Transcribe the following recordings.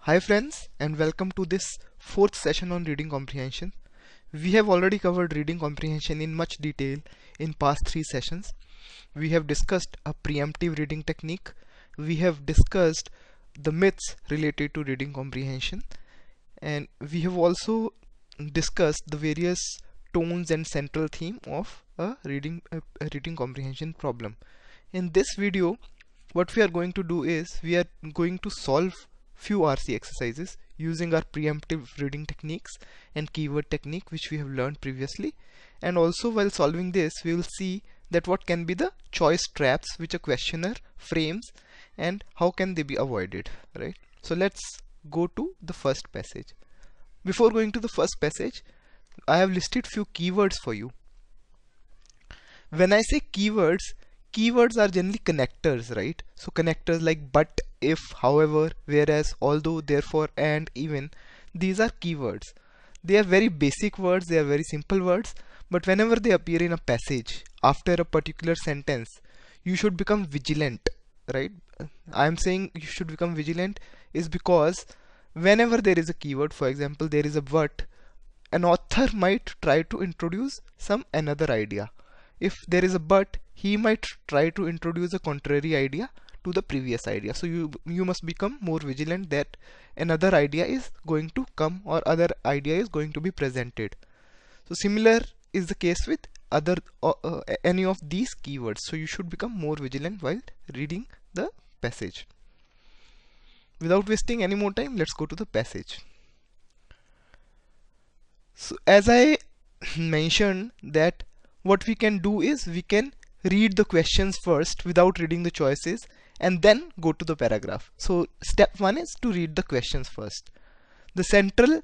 Hi friends, and welcome to this fourth session on reading comprehension. We have already covered reading comprehension in much detail in past three sessions. We have discussed a preemptive reading technique. We have discussed the myths related to reading comprehension, and we have also discussed the various tones and central theme of a reading comprehension problem. In this video, what we are going to do is we are going to solve few RC exercises using our preemptive reading techniques and keyword technique which we have learned previously, and also while solving this we will see that what can be the choice traps which a questioner frames and how can they be avoided, right? So let's go to the first passage. Before going to the first passage, I have listed few keywords for you. When I say keywords are generally connectors, right? So connectors like but, if, however, whereas, although, therefore, and, even, these are keywords. They are very basic words, they are very simple words, but whenever they appear in a passage after a particular sentence, you should become vigilant, right? I am saying you should become vigilant is because whenever there is a keyword, for example there is a but, an author might try to introduce some another idea. If there is a but, he might try to introduce a contrary idea to the previous idea. So you must become more vigilant that another idea is going to come or other idea is going to be presented. So similar is the case with other any of these keywords. So you should become more vigilant while reading the passage. Without wasting any more time, let's go to the passage. So as I mentioned that what we can do is we can read the questions first without reading the choices and then go to the paragraph. So step 1 is to read the questions first. The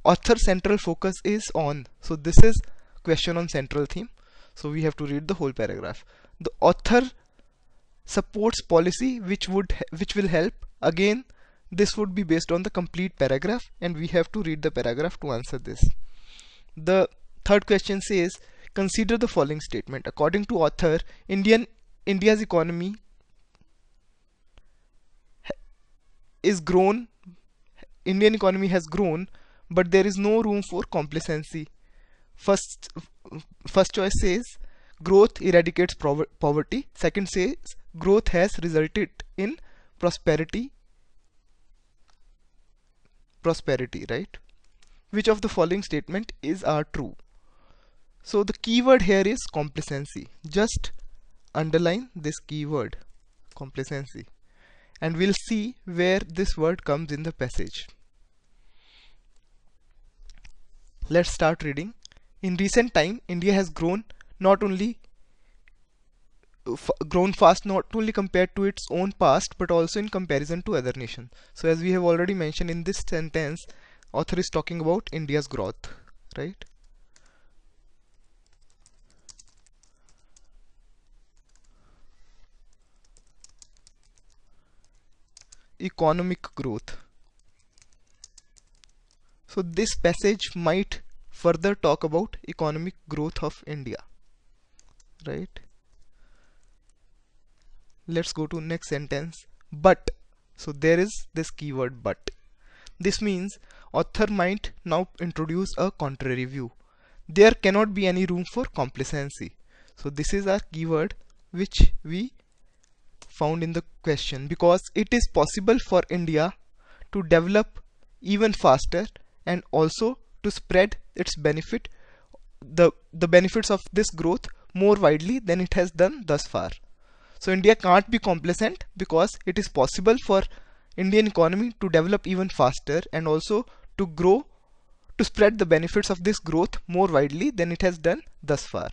author central focus is on, so this is question on central theme, so we have to read the whole paragraph. The author supports policy which will help. Again, this would be based on the complete paragraph and we have to read the paragraph to answer this. The third question says, consider the following statement. According to author, India's economy has grown, but there is no room for complacency. First choice says growth eradicates poverty. Second says growth has resulted in prosperity, right? Which of the following statement are true? So the keyword here is complacency. Just underline this keyword, complacency, and we'll see where this word comes in the passage. Let's start reading. In recent time, India has grown fast not only compared to its own past but also in comparison to other nations. So as we have already mentioned in this sentence, author is talking about India's growth, right? Economic growth. So this passage might further talk about economic growth of India, right? Let's go to next sentence. But, so there is this keyword but. This means author might now introduce a contrary view. There cannot be any room for complacency. So this is our keyword which we found in the question, because it is possible for India to develop even faster and also to spread its benefits of this growth more widely than it has done thus far. So India can't be complacent because it is possible for Indian economy to develop even faster and also to grow, to spread the benefits of this growth more widely than it has done thus far.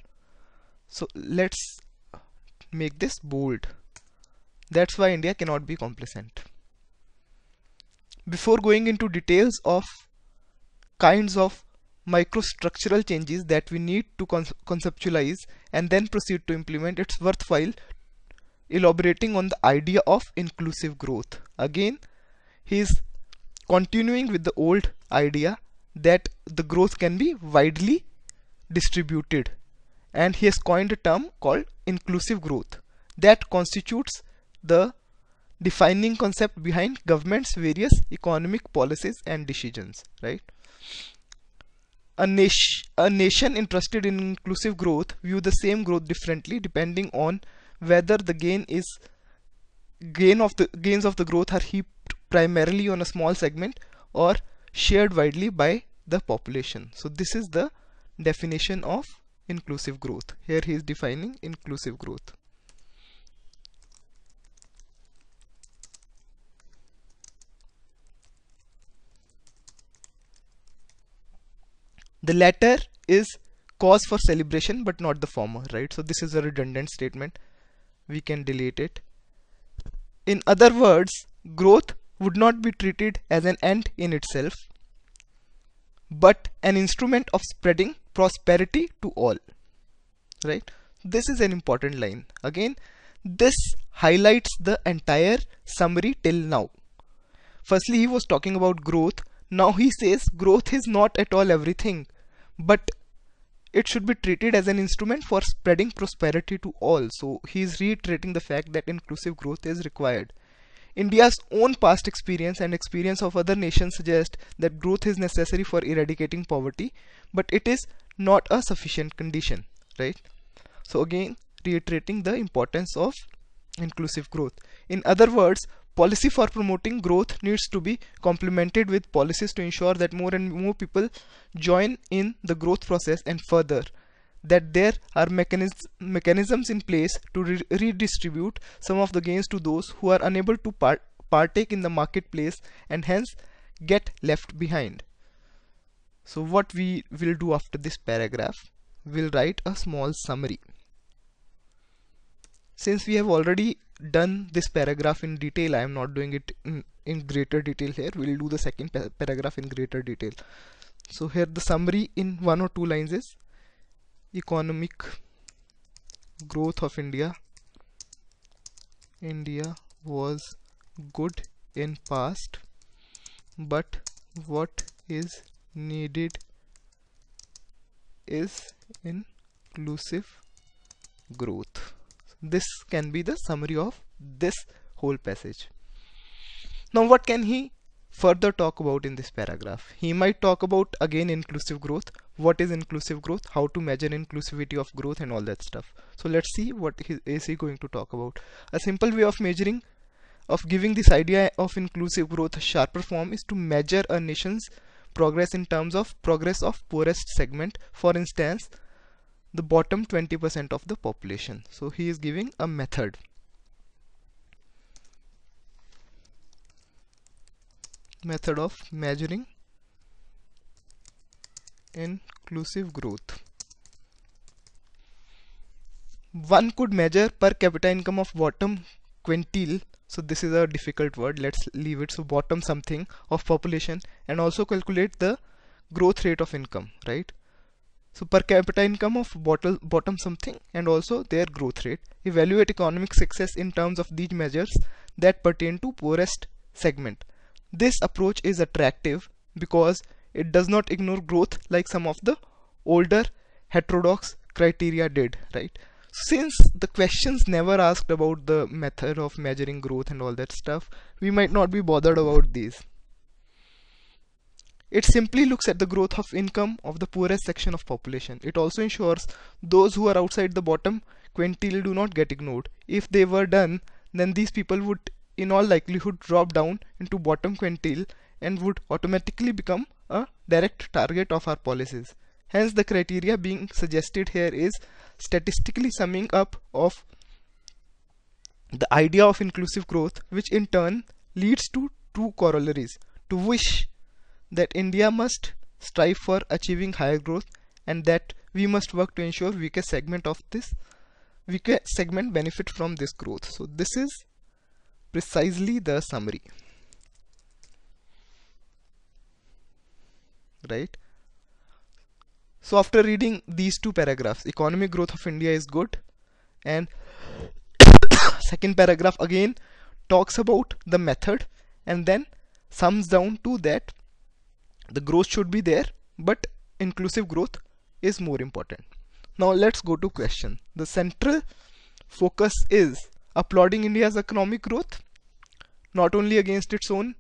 So let's make this bold. That's why India cannot be complacent. Before going into details of kinds of microstructural changes that we need to conceptualize and then proceed to implement, it's worthwhile elaborating on the idea of inclusive growth. Again, he is continuing with the old idea that the growth can be widely distributed, and he has coined a term called inclusive growth that constitutes the defining concept behind government's various economic policies and decisions, right? A nation interested in inclusive growth view the same growth differently depending on whether the gains of the growth are heaped primarily on a small segment or shared widely by the population. So this is the definition of inclusive growth. Here he is defining inclusive growth. The latter is cause for celebration but not the former, right? So this is a redundant statement. We can delete it. In other words, growth would not be treated as an end in itself, but an instrument of spreading prosperity to all, right? This is an important line. Again, this highlights the entire summary till now. Firstly, he was talking about growth. Now he says growth is not at all everything, but it should be treated as an instrument for spreading prosperity to all. So he is reiterating the fact that inclusive growth is required. India's own past experience and experience of other nations suggest that growth is necessary for eradicating poverty, but it is not a sufficient condition, right? So again, reiterating the importance of inclusive growth. In other words, policy for promoting growth needs to be complemented with policies to ensure that more and more people join in the growth process, and further, that there are mechanisms in place to redistribute some of the gains to those who are unable to partake in the marketplace and hence get left behind. So what we will do after this paragraph, we'll write a small summary. Since we have already done this paragraph in detail, I am not doing it in greater detail here. We'll do the second paragraph in greater detail. So here the summary in 1 or 2 lines is: economic growth of India was good in past, but what is needed is inclusive growth. This can be the summary of this whole passage. Now what can he further talk about in this paragraph? He might talk about again inclusive growth. What is inclusive growth? How to measure inclusivity of growth and all that stuff. So let's see what is he going to talk about. A simple way of giving this idea of inclusive growth a sharper form is to measure a nation's progress in terms of progress of poorest segment. For instance, the bottom 20% of the population. So he is giving a method. Method of measuring inclusive growth. One could measure per capita income of bottom quintile. So this is a difficult word, let's leave it. So bottom something of population, and also calculate the growth rate of income, right? So per capita income of bottom something and also their growth rate. Evaluate economic success in terms of these measures that pertain to poorest segment. This approach is attractive because it does not ignore growth like some of the older heterodox criteria did, right? Since the questions never asked about the method of measuring growth and all that stuff, we might not be bothered about these. It simply looks at the growth of income of the poorest section of population. It also ensures those who are outside the bottom quintile do not get ignored. If they were done, then these people would in all likelihood drop down into bottom quintile and would automatically become a direct target of our policies. Hence the criteria being suggested here is statistically summing up of the idea of inclusive growth, which in turn leads to two corollaries. To wish that India must strive for achieving higher growth, and that we must work to ensure weaker segment benefit from this growth. So this is precisely the summary, right? So after reading these two paragraphs, economic growth of India is good, and second paragraph again talks about the method and then sums down to that the growth should be there, but inclusive growth is more important. Now let's go to question. The central focus is applauding India's economic growth not only against its own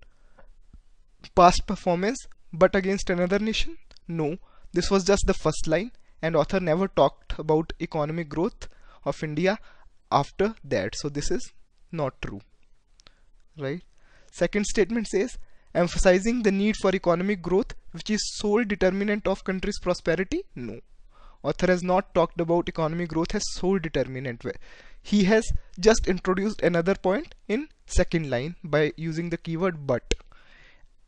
past performance but against another nation? No, this was just the first line, and author never talked about economic growth of India after that. So this is not true, right? Second statement says emphasizing the need for economic growth which is sole determinant of country's prosperity. No, author has not talked about economic growth as sole determinant. He has just introduced another point in second line by using the keyword but.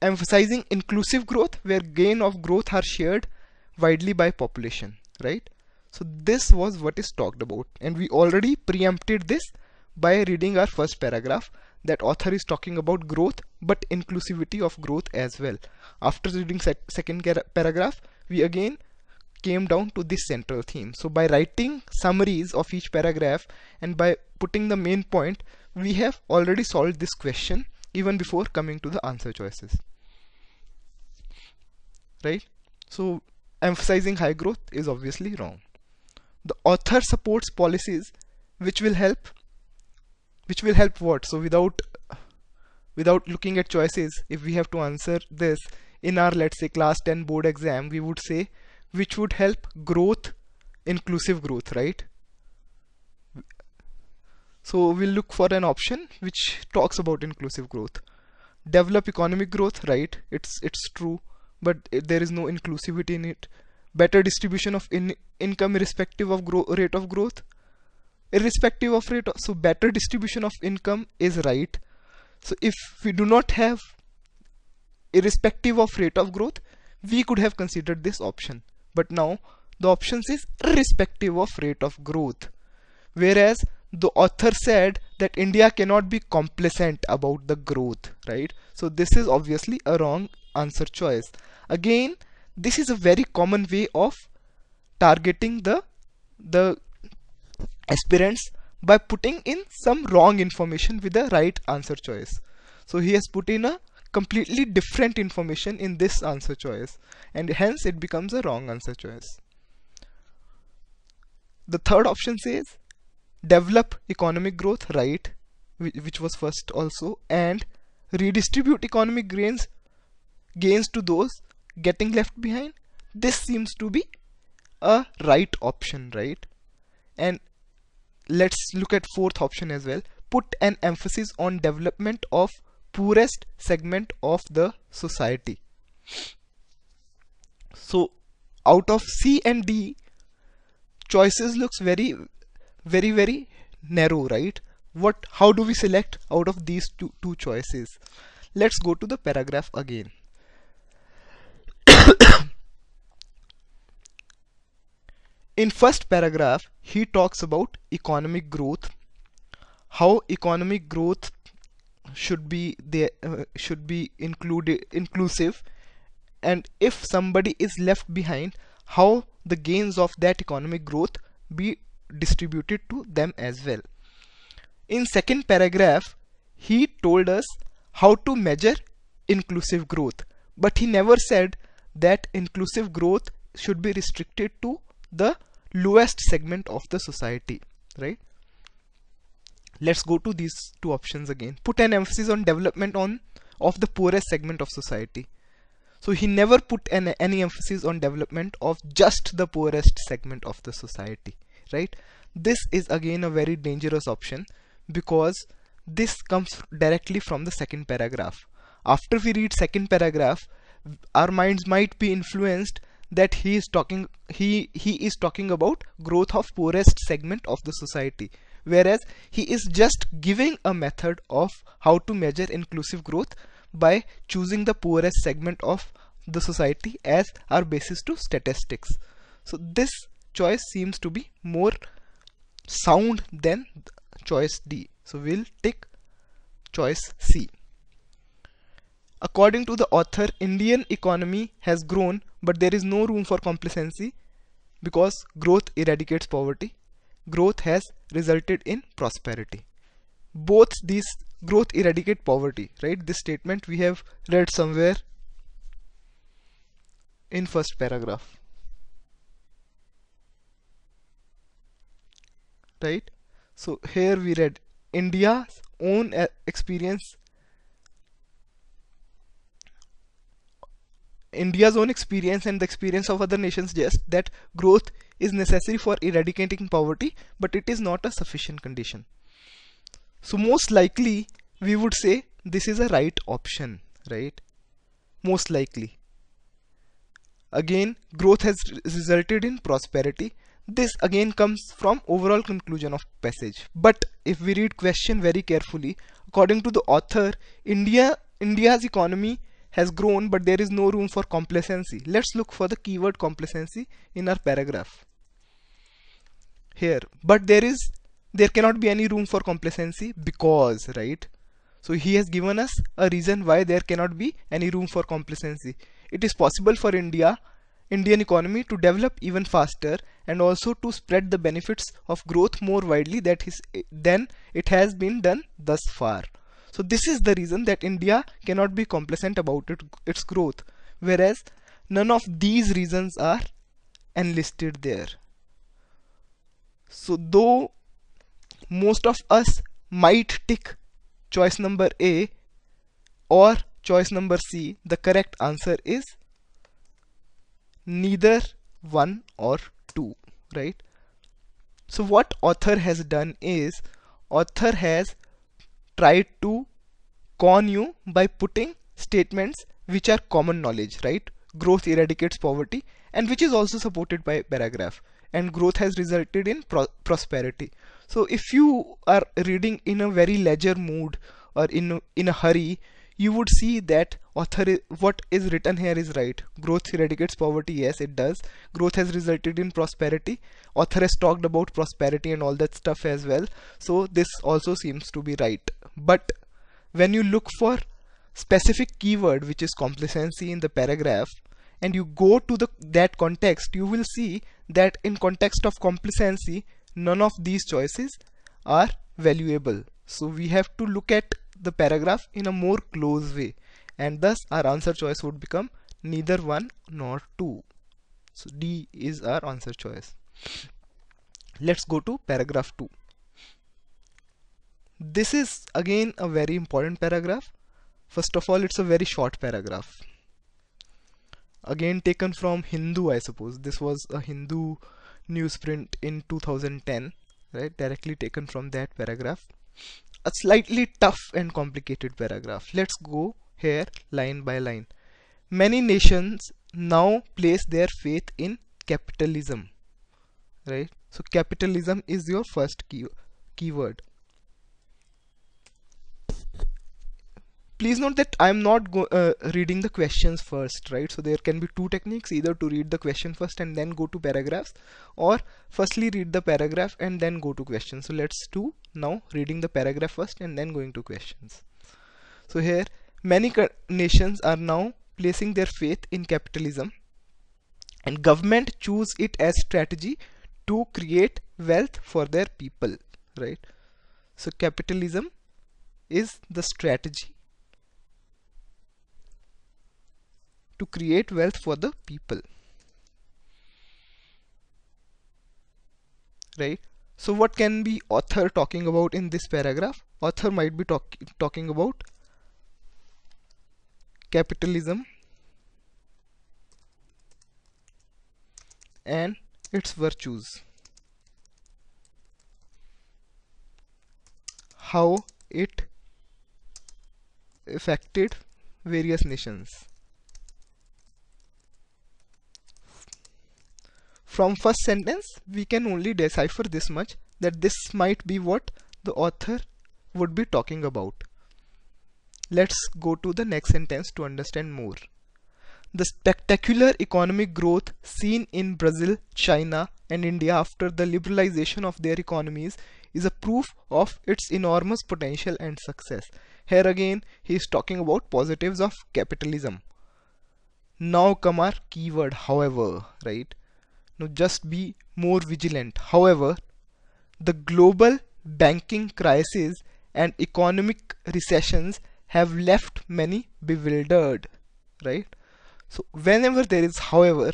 Emphasizing inclusive growth where gain of growth are shared widely by population, right? So this was what is talked about, and we already preempted this by reading our first paragraph, that author is talking about growth but inclusivity of growth as well. After reading second paragraph, we again came down to this central theme. So by writing summaries of each paragraph and by putting the main point, we have already solved this question even before coming to the answer choices, right? So emphasizing high growth is obviously wrong. The author supports policies which will help what? So without looking at choices, if we have to answer this in our, let's say, class 10 board exam, we would say which would help growth, inclusive growth, right? So we'll look for an option which talks about inclusive growth. Develop economic growth, right? It's true, but there is no inclusivity in it. Better distribution of income irrespective of rate of growth, irrespective of rate so better distribution of income is right. So if we do not have irrespective of rate of growth, we could have considered this option, but now the option is irrespective of rate of growth, whereas the author said that India cannot be complacent about the growth, right? So this is obviously a wrong answer choice. Again, this is a very common way of targeting the aspirants by putting in some wrong information with the right answer choice. So he has put in a completely different information in this answer choice, and hence it becomes a wrong answer choice. The third option says develop economic growth, right, which was first also, and redistribute economic gains to those getting left behind. This seems to be a right option, right? And let's look at fourth option as well. Put an emphasis on development of poorest segment of the society. So out of C and D, choices looks very narrow, right? How do we select out of these two choices? Let's go to the paragraph again. In first paragraph, he talks about economic growth, how economic growth should be inclusive, and if somebody is left behind, how the gains of that economic growth be distributed to them as well. In second paragraph, he told us how to measure inclusive growth, but he never said that inclusive growth should be restricted to the lowest segment of the society, right? Let's go to these two options again. Put an emphasis on development of the poorest segment of society. So he never put any emphasis on development of just the poorest segment of the society, right? This is again a very dangerous option because this comes directly from the second paragraph. After we read second paragraph, our minds might be influenced that he is talking about growth of poorest segment of the society, whereas he is just giving a method of how to measure inclusive growth by choosing the poorest segment of the society as our basis to statistics. So this choice seems to be more sound than choice D. So we'll take choice C. According to the author, Indian economy has grown, but there is no room for complacency because growth eradicates poverty. Growth has resulted in prosperity. Both these growth eradicate poverty, right? This statement we have read somewhere in first paragraph, right? So here we read India's own experience India's own experience and the experience of other nations suggest that growth is necessary for eradicating poverty, but it is not a sufficient condition. So most likely we would say this is a right option, right? Most likely. Again, growth has resulted in prosperity. This again comes from overall conclusion of passage. But if we read question very carefully, according to the author, India's economy has grown, but there is no room for complacency. Let's look for the keyword complacency in our paragraph. Here, but there cannot be any room for complacency because, right? So he has given us a reason why there cannot be any room for complacency. It is possible for Indian economy to develop even faster and also to spread the benefits of growth more widely than it has been done thus far. So this is the reason that India cannot be complacent about its growth, whereas none of these reasons are enlisted there. So though most of us might tick choice number A or choice number C, the correct answer is neither 1 or 2, right? So what author has done is, author has tried to con you by putting statements which are common knowledge, right? Growth eradicates poverty, and which is also supported by paragraph, and growth has resulted in prosperity. So if you are reading in a very leisure mood or in a hurry, you would see that what is written here is right. Growth eradicates poverty, yes it does. Growth has resulted in prosperity. Author has talked about prosperity and all that stuff as well. So this also seems to be right. But when you look for specific keyword which is complacency in the paragraph, and you go to that context, you will see that in context of complacency, none of these choices are valuable. So we have to look at the paragraph in a more close way, and thus our answer choice would become neither 1 nor 2. So D is our answer choice. Let's go to paragraph 2. This is again a very important paragraph. First of all, it's a very short paragraph. Again taken from Hindu, I suppose. This was a Hindu newsprint in 2010, right? Directly taken from that paragraph. A slightly tough and complicated paragraph. Let's go here line by line. Many nations now place their faith in capitalism, right? So capitalism is your first keyword. Please note that I am not reading the questions first, right? So there can be two techniques, either to read the question first and then go to paragraphs, or firstly read the paragraph and then go to questions. So let's do now reading the paragraph first and then going to questions. So here, many nations are now placing their faith in capitalism, and government choose it as strategy to create wealth for their people, right? So capitalism is the strategy to create wealth for the people, right? So what can be author talking about in this paragraph? Author might be talking about capitalism and its virtues, how it affected various nations. From first sentence, we can only decipher this much, that this might be what the author would be talking about. Let's go to the next sentence to understand more. The spectacular economic growth seen in Brazil, China, and India after the liberalization of their economies is a proof of its enormous potential and success. Here again, he is talking about positives of capitalism. Now come our keyword, however, right? Now just be more vigilant. However, the global banking crisis and economic recessions have left many bewildered, right? So whenever there is however,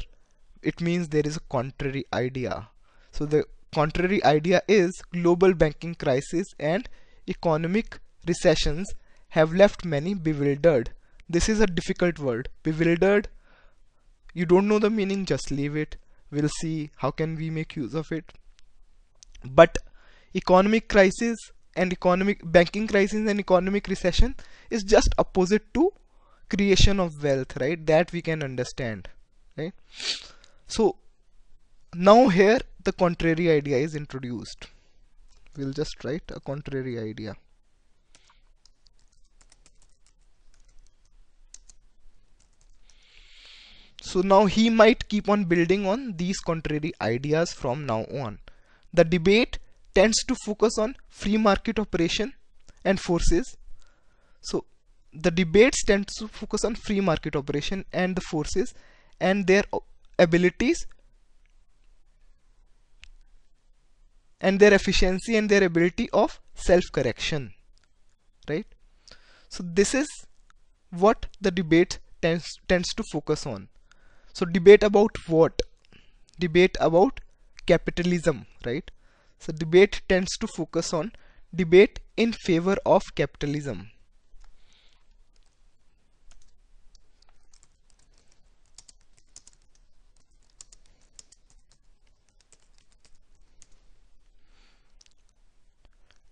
it means there is a contrary idea. So the contrary idea is global banking crisis and economic recessions have left many bewildered. This is a difficult word. Bewildered You don't know the meaning, just leave it. We'll see how can we make use of it. But economic crisis and economic banking crisis and economic recession is just opposite to creation of wealth, right? That we can understand, right? So now here the contrary idea is introduced. We'll just write a contrary idea. So now he might keep on building on these contrary ideas from now on. The debate tends to focus on free market operation and forces. So the debates tend to focus on free market operation and the forces and their abilities and their efficiency and their ability of self-correction, right? So this is what the debate tends to focus on. So debate about what? Debate about capitalism, right? So debate tends to focus on debate in favor of capitalism.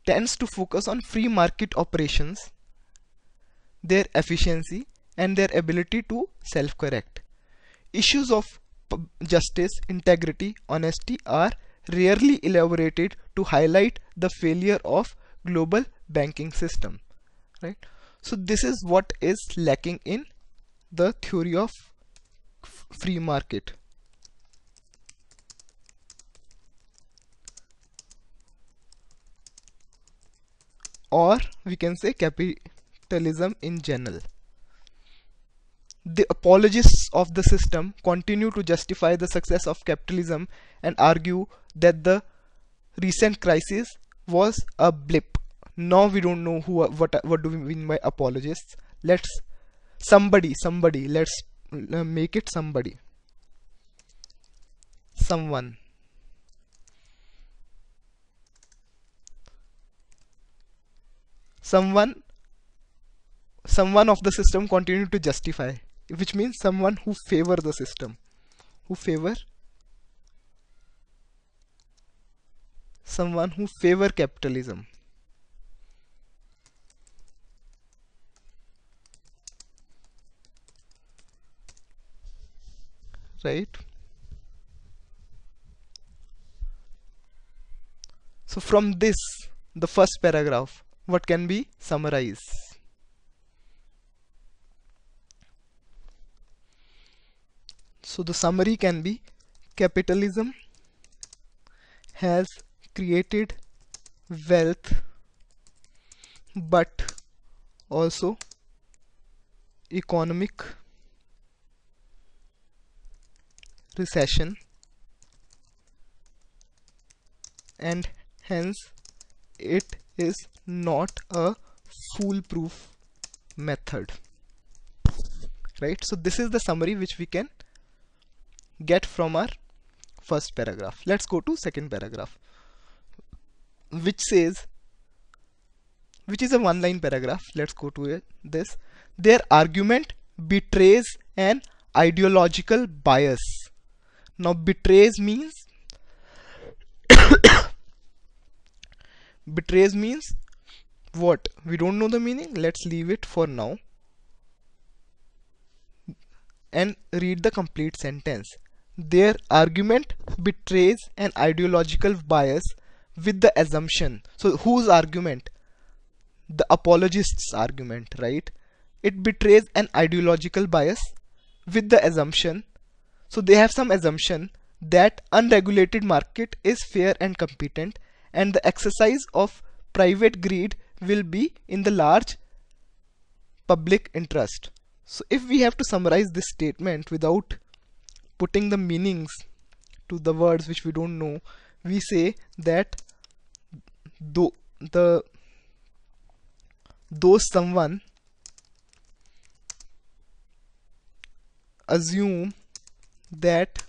Tends to focus on free market operations, their efficiency and their ability to self-correct. Issues of justice, integrity, honesty are rarely elaborated to highlight the failure of global banking system, right? So this is what is lacking in the theory of free market, or we can say capitalism in general. The apologists of the system continue to justify the success of capitalism and argue that the recent crisis was a blip. Now we don't know what do we mean by apologists. Let's somebody let's make it somebody, someone of the system continue to justify, which means someone who favor the system, someone who favor capitalism, right? So from this, the first paragraph, what can be summarized? So the summary can be: capitalism has created wealth but also economic recession, and hence it is not a foolproof method, right? So this is the summary which we can get from our first paragraph. Let's go to second paragraph, which says, which is a one-line paragraph. Let's go to it. This: their argument betrays an ideological bias. Now betrays means betrays means what? We don't know the meaning. Let's leave it for now and read the complete sentence. Their argument betrays an ideological bias with the assumption. So whose argument? The apologists' argument, right? It betrays an ideological bias with the assumption. So they have some assumption that unregulated market is fair and competent, and the exercise of private greed will be in the large public interest. So if we have to summarize this statement without putting the meanings to the words which we don't know, we say that those someone assume that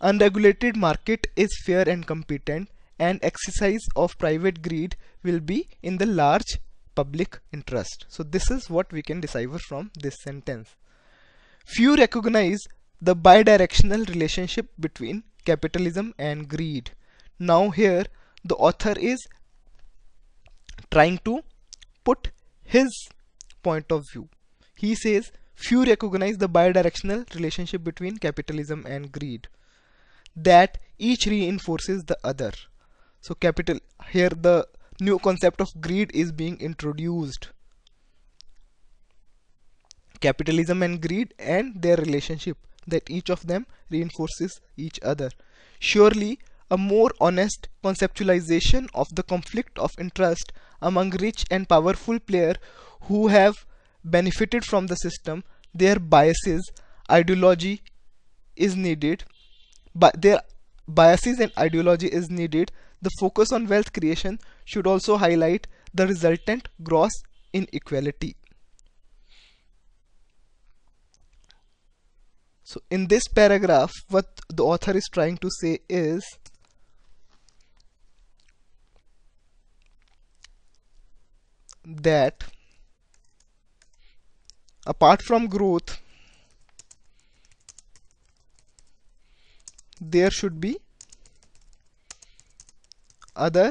unregulated market is fair and competent and exercise of private greed will be in the large public interest. So this is what we can decipher from this sentence. Few recognize the bidirectional relationship between capitalism and greed. Now here the author is trying to put his point of view. He says few recognize the bidirectional relationship between capitalism and greed, that each reinforces the other. So capital here the new concept of greed is being introduced. Capitalism and greed and their relationship, that each of them reinforces each other. Surely a more honest conceptualization of the conflict of interest among rich and powerful players who have benefited from the system, their biases, ideology is needed, but their biases and ideology is needed. The focus on wealth creation should also highlight the resultant gross inequality. So in this paragraph, what the author is trying to say is that apart from growth, there should be other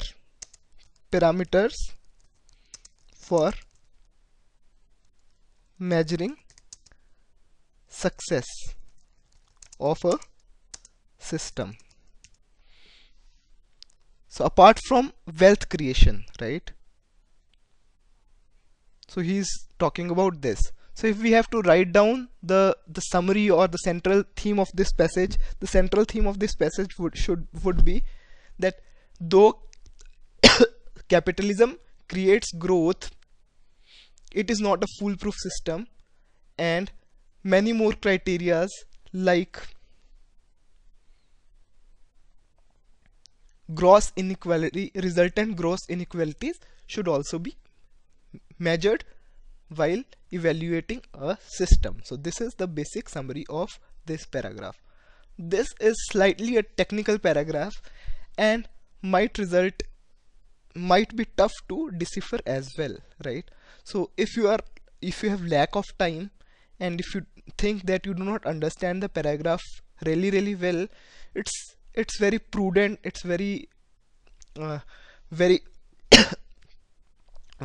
parameters for measuring success of a system. So apart from wealth creation, right? So he's talking about this. So if we have to write down the summary or the central theme of this passage, the central theme of this passage would be that though capitalism creates growth, it is not a foolproof system, and many more criterias like gross inequality, resultant gross inequalities should also be measured while evaluating a system. So this is the basic summary of this paragraph. This is slightly a technical paragraph and might be tough to decipher as well, right? So if you have lack of time, and if you think that you do not understand the paragraph really well, it's very prudent, it's very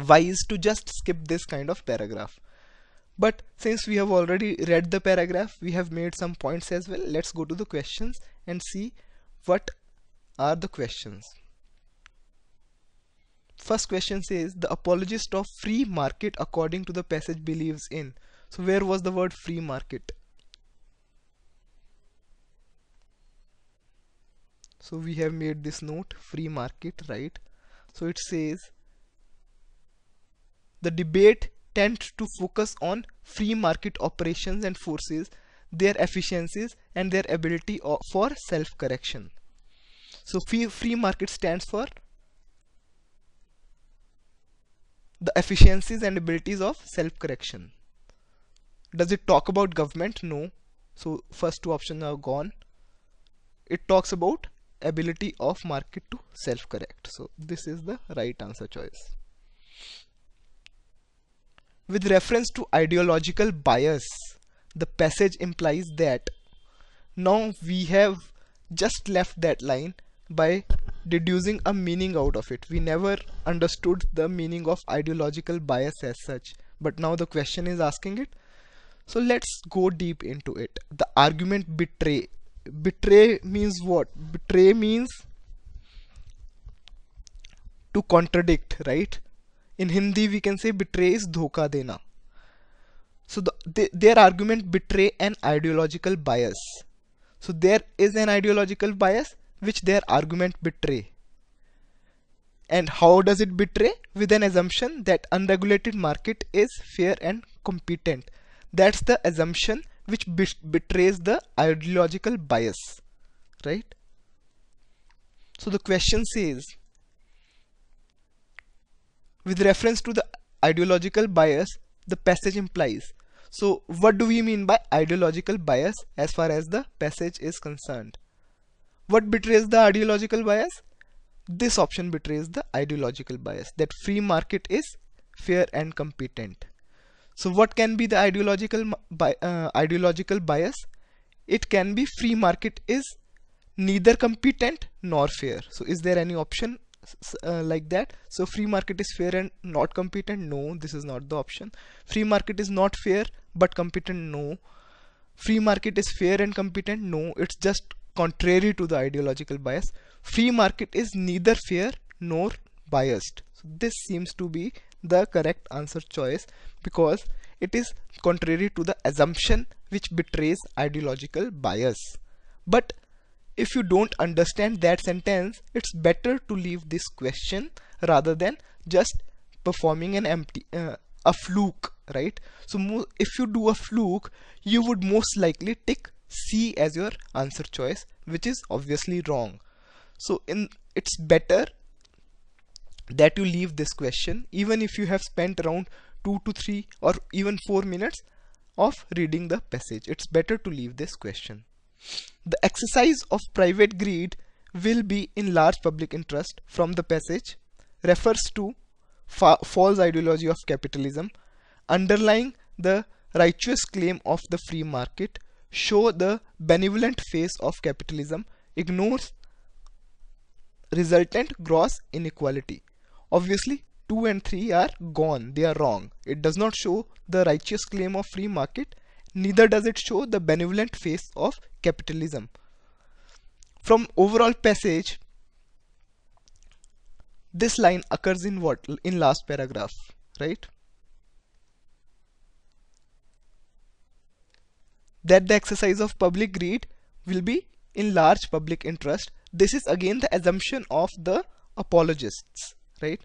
wise to just skip this kind of paragraph. But since we have already read the paragraph, we have made some points as well. Let's go to the questions and see what are the questions. First question says, the apologist of free market according to the passage believes in. So where was the word free market? So we have made this note, free market, right? So it says the debate tends to focus on free market operations and forces, their efficiencies and their ability for self-correction. So free market stands for the efficiencies and abilities of self-correction. Does it talk about government? No. So first two options are gone. It talks about ability of market to self-correct. So this is the right answer choice. With reference to ideological bias, the passage implies that. Now we have just left that line by deducing a meaning out of it. We never understood the meaning of ideological bias as such, but now the question is asking it. So let's go deep into it. The argument betray. Betray means what? Betray means to contradict, right? In Hindi we can say betray is dhoka dena. So their argument betray an ideological bias. So there is an ideological bias which their argument betray. And how does it betray? With an assumption that unregulated market is fair and competent. That's the assumption which betrays the ideological bias, right? So the question says, with reference to the ideological bias, the passage implies. So what do we mean by ideological bias as far as the passage is concerned? What betrays the ideological bias? This option betrays the ideological bias, that free market is fair and competent. So what can be the ideological bias? It can be free market is neither competent nor fair. So is there any option like that? So free market is fair and not competent? No, this is not the option. Free market is not fair but competent? No. Free market is fair and competent? No, it's just contrary to the ideological bias. Free market is neither fair nor biased. So this seems to be the correct answer choice, because it is contrary to the assumption which betrays ideological bias. But if you don't understand that sentence, it's better to leave this question rather than just performing an empty a fluke, right? So if you do a fluke, you would most likely tick C as your answer choice, which is obviously wrong. So it's better that you leave this question, even if you have spent around 2 to 3 or even 4 minutes of reading the passage. It's better to leave this question. The exercise of private greed will be in large public interest from the passage refers to false ideology of capitalism, underlying the righteous claim of the free market, show the benevolent face of capitalism, ignores resultant gross inequality. Obviously 2 and 3 are gone, they are wrong. It does not show the righteous claim of free market, neither does it show the benevolent face of capitalism. From overall passage, this line occurs in what? In last paragraph, right? That the exercise of public greed will be in large public interest. This is again the assumption of the apologists, right?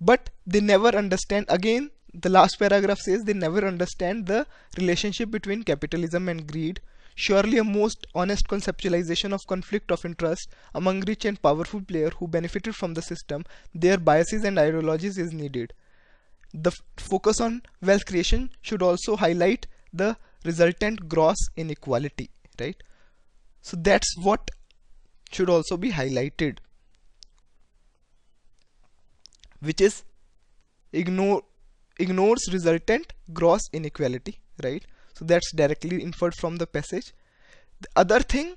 But they never understand, again the last paragraph says they never understand the relationship between capitalism and greed. Surely a most honest conceptualization of conflict of interest among rich and powerful players who benefited from the system, their biases and ideologies is needed. The focus on wealth creation should also highlight the resultant gross inequality, right? So that's what should also be highlighted, which is ignores resultant gross inequality, right? So that's directly inferred from the passage. The other thing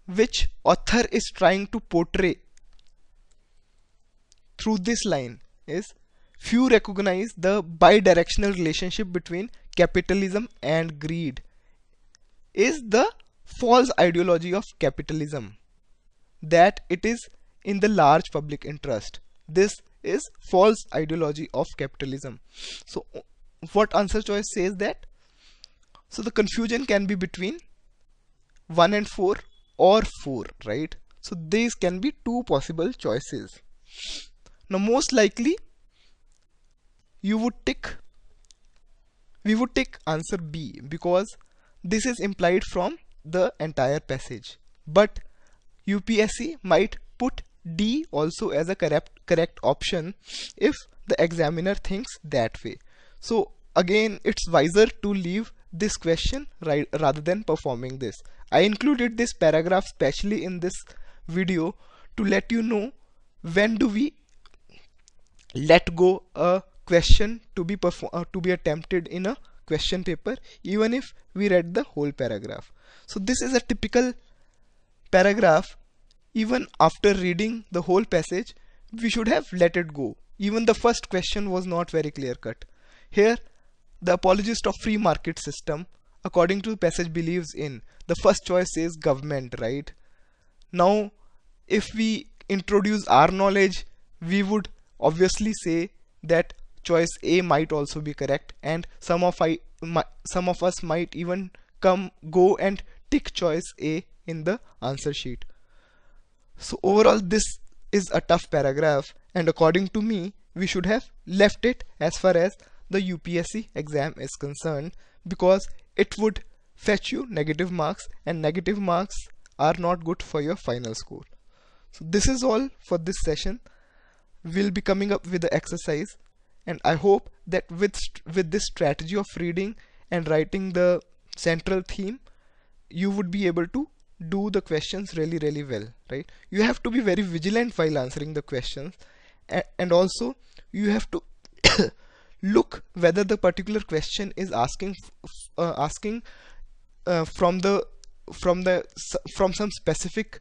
which author is trying to portray through this line is few recognize the bidirectional relationship between capitalism and greed is the false ideology of capitalism, that it is in the large public interest. This is false ideology of capitalism. So what answer choice says that? So the confusion can be between 1 and 4 or 4, right? So these can be two possible choices. Now most likely we would tick answer B, because this is implied from the entire passage. But UPSC might put D also as a correct option if the examiner thinks that way. So again, it's wiser to leave this question rather than performing this. I included this paragraph specially in this video to let you know when do we let go a question to be attempted in a question paper, even if we read the whole paragraph. So this is a typical paragraph. Even after reading the whole passage, we should have let it go. Even the first question was not very clear cut. Here the apologist of free market system, according to the passage, believes in the first choice is government, right? Now if we introduce our knowledge, we would obviously say that choice A might also be correct, and some of us might even go and tick choice A in the answer sheet. So overall this is a tough paragraph, and according to me we should have left it as far as the UPSC exam is concerned, because it would fetch you negative marks, and negative marks are not good for your final score. So this is all for this session. We'll be coming up with the exercise, and I hope that with this strategy of reading and writing the central theme, you would be able to do the questions really well, right? You have to be very vigilant while answering the questions, and also you have to look whether the particular question is asking from some specific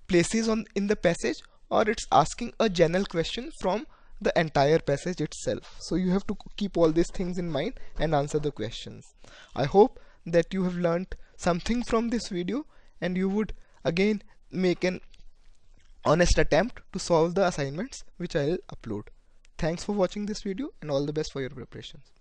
places in the passage, or it's asking a general question from the entire passage itself. So you have to keep all these things in mind and answer the questions. I hope that you have learned something from this video, and you would again make an honest attempt to solve the assignments which I'll upload. Thanks for watching this video, and all the best for your preparations.